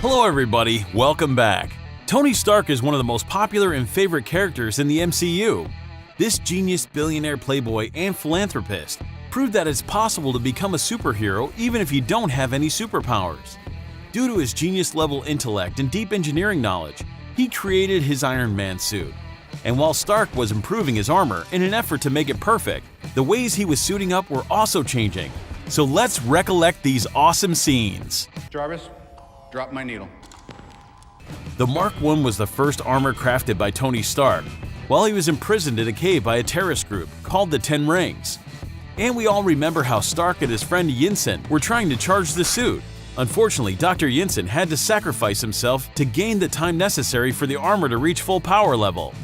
Hello everybody, welcome back. Tony Stark is one of the most popular and favorite characters in the MCU. This genius billionaire playboy and philanthropist proved that it's possible to become a superhero even if you don't have any superpowers. Due to his genius-level intellect and deep engineering knowledge, he created his Iron Man suit. And while Stark was improving his armor in an effort to make it perfect, the ways he was suiting up were also changing. So let's recollect these awesome scenes. Jarvis, drop my needle. The Mark I was the first armor crafted by Tony Stark while he was imprisoned in a cave by a terrorist group called the Ten Rings. And we all remember how Stark and his friend Yinsen were trying to charge the suit. Unfortunately, Dr. Yinsen had to sacrifice himself to gain the time necessary for the armor to reach full power level.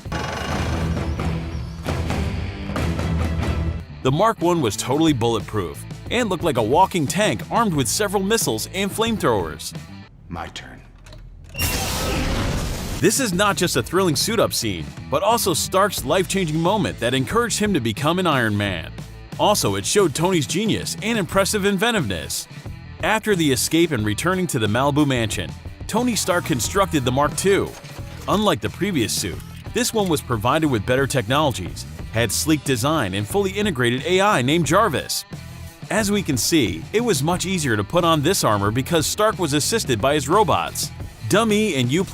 The Mark I was totally bulletproof and looked like a walking tank armed with several missiles and flamethrowers. My turn. This is not just a thrilling suit-up scene, but also Stark's life-changing moment that encouraged him to become an Iron Man. Also, it showed Tony's genius and impressive inventiveness. After the escape and returning to the Malibu mansion, Tony Stark constructed the Mark II. Unlike the previous suit, this one was provided with better technologies, had sleek design, and fully integrated AI named Jarvis. As we can see, it was much easier to put on this armor because Stark was assisted by his robots, Dummy and U+.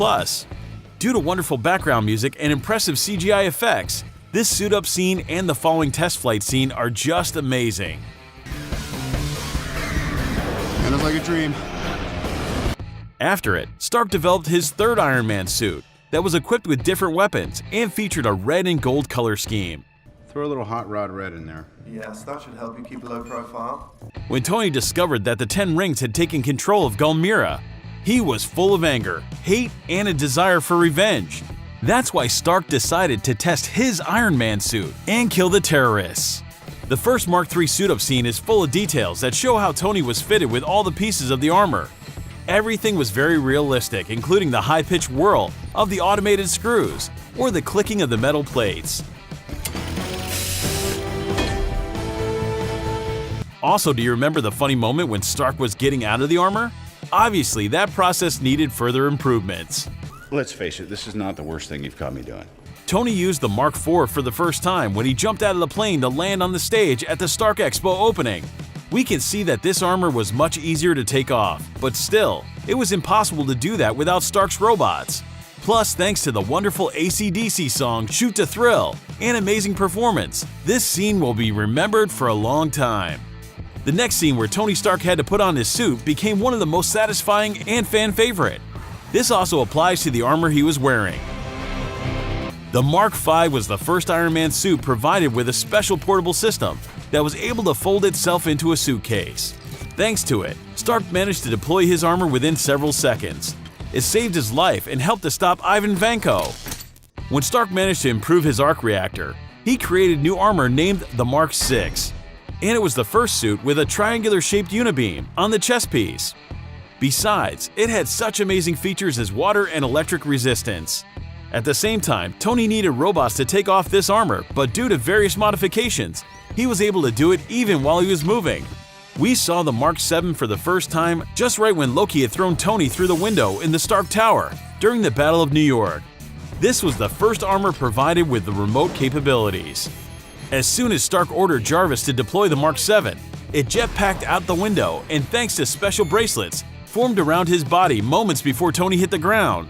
Due to wonderful background music and impressive CGI effects, this suit-up scene and the following test flight scene are just amazing. It looks like a dream. After it, Stark developed his third Iron Man suit that was equipped with different weapons and featured a red and gold color scheme. Throw a little hot rod red in there. Yes, that should help you keep a low profile. When Tony discovered that the Ten Rings had taken control of Gulmira, he was full of anger, hate, and a desire for revenge. That's why Stark decided to test his Iron Man suit and kill the terrorists. The first Mark III suit-up scene is full of details that show how Tony was fitted with all the pieces of the armor. Everything was very realistic, including the high-pitched whirl of the automated screws or the clicking of the metal plates. Also, do you remember the funny moment when Stark was getting out of the armor? Obviously, that process needed further improvements. Let's face it, this is not the worst thing you've caught me doing. Tony used the Mark IV for the first time when he jumped out of the plane to land on the stage at the Stark Expo opening. We can see that this armor was much easier to take off, but still, it was impossible to do that without Stark's robots. Plus, thanks to the wonderful AC/DC song Shoot to Thrill and amazing performance, this scene will be remembered for a long time. The next scene where Tony Stark had to put on his suit became one of the most satisfying and fan favorite. This also applies to the armor he was wearing. The Mark V was the first Iron Man suit provided with a special portable system that was able to fold itself into a suitcase. Thanks to it, Stark managed to deploy his armor within several seconds. It saved his life and helped to stop Ivan Vanko. When Stark managed to improve his arc reactor, he created new armor named the Mark VI. And it was the first suit with a triangular-shaped unibeam on the chest piece. Besides, it had such amazing features as water and electric resistance. At the same time, Tony needed robots to take off this armor, but due to various modifications, he was able to do it even while he was moving. We saw the Mark VII for the first time just right when Loki had thrown Tony through the window in the Stark Tower during the Battle of New York. This was the first armor provided with the remote capabilities. As soon as Stark ordered Jarvis to deploy the Mark VII, it jetpacked out the window and thanks to special bracelets formed around his body moments before Tony hit the ground.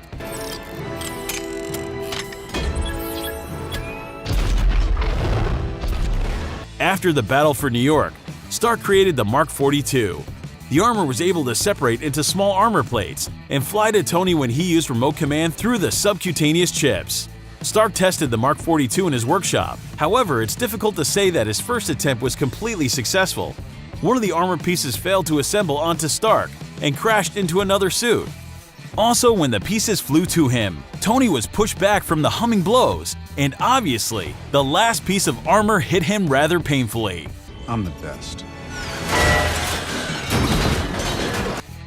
After the battle for New York, Stark created the Mark 42. The armor was able to separate into small armor plates and fly to Tony when he used remote command through the subcutaneous chips. Stark tested the Mark 42 in his workshop. However, it's difficult to say that his first attempt was completely successful. One of the armor pieces failed to assemble onto Stark and crashed into another suit. Also, when the pieces flew to him, Tony was pushed back from the humming blows, and obviously, the last piece of armor hit him rather painfully. I'm the best.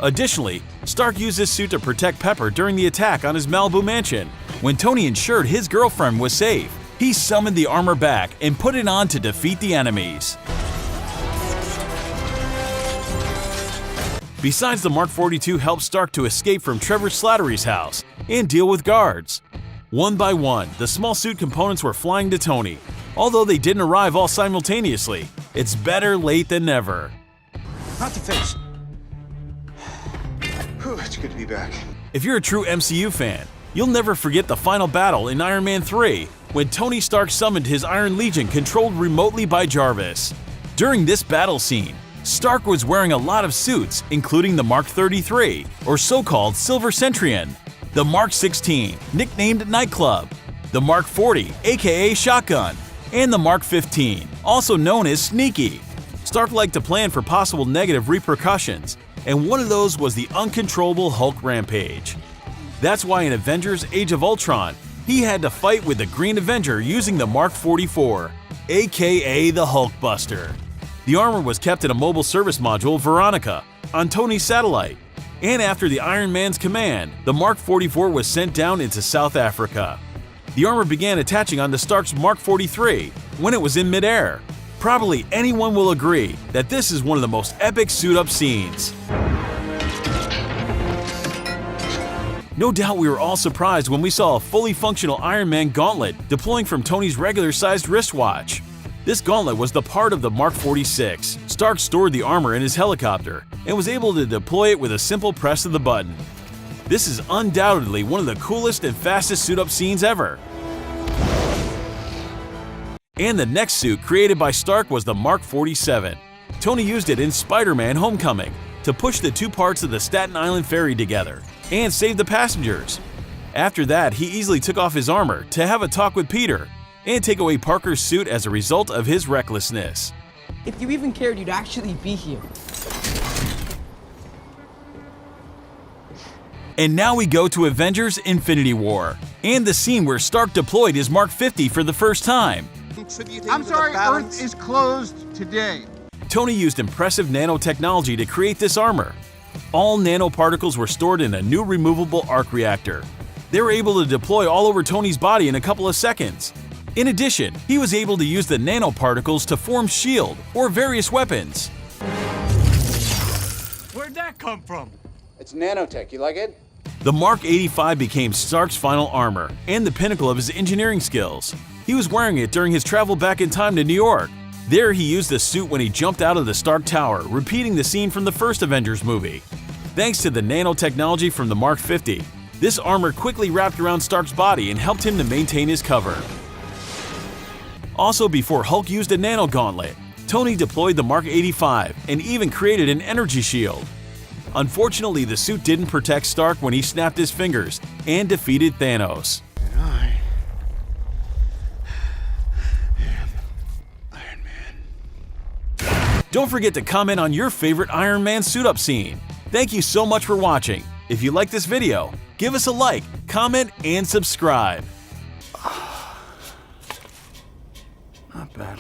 Additionally, Stark used his suit to protect Pepper during the attack on his Malibu mansion. When Tony ensured his girlfriend was safe, he summoned the armor back and put it on to defeat the enemies. Besides, the Mark 42 helped Stark to escape from Trevor Slattery's house and deal with guards. One by one, the small suit components were flying to Tony. Although they didn't arrive all simultaneously, it's better late than never. Not the face. Whew, it's good to be back. If you're a true MCU fan, you'll never forget the final battle in Iron Man 3, when Tony Stark summoned his Iron Legion controlled remotely by Jarvis. During this battle scene, Stark was wearing a lot of suits, including the Mark 33, or so-called Silver Centurion, the Mark 16, nicknamed Nightclub, the Mark 40, aka Shotgun, and the Mark 15, also known as Sneaky. Stark liked to plan for possible negative repercussions, and one of those was the uncontrollable Hulk rampage. That's why in Avengers Age of Ultron, he had to fight with the Green Avenger using the Mark 44, aka the Hulkbuster. The armor was kept in a mobile service module, Veronica, on Tony's satellite, and after the Iron Man's command, the Mark 44 was sent down into South Africa. The armor began attaching onto Stark's Mark 43 when it was in midair. Probably anyone will agree that this is one of the most epic suit-up scenes. No doubt we were all surprised when we saw a fully functional Iron Man gauntlet deploying from Tony's regular-sized wristwatch. This gauntlet was the part of the Mark 46. Stark stored the armor in his helicopter and was able to deploy it with a simple press of the button. This is undoubtedly one of the coolest and fastest suit-up scenes ever. And the next suit created by Stark was the Mark 47. Tony used it in Spider-Man: Homecoming to push the two parts of the Staten Island ferry together and save the passengers. After that, he easily took off his armor to have a talk with Peter and take away Parker's suit as a result of his recklessness. If you even cared, you'd actually be here. And now we go to Avengers: Infinity War, and the scene where Stark deployed his Mark 50 for the first time. I'm sorry, Earth is closed today. Tony used impressive nanotechnology to create this armor. All nanoparticles were stored in a new removable arc reactor. They were able to deploy all over Tony's body in a couple of seconds. In addition, he was able to use the nanoparticles to form S.H.I.E.L.D. or various weapons. Where'd that come from? It's nanotech, you like it? The Mark 85 became Stark's final armor and the pinnacle of his engineering skills. He was wearing it during his travel back in time to New York. There he used the suit when he jumped out of the Stark Tower, repeating the scene from the first Avengers movie. Thanks to the nanotechnology from the Mark 50, this armor quickly wrapped around Stark's body and helped him to maintain his cover. Also, before Hulk used a nano gauntlet, Tony deployed the Mark 85 and even created an energy shield. Unfortunately, the suit didn't protect Stark when he snapped his fingers and defeated Thanos. And I am Iron Man. Don't forget to comment on your favorite Iron Man suit-up scene. Thank you so much for watching. If you like this video, give us a like, comment, and subscribe. Not bad.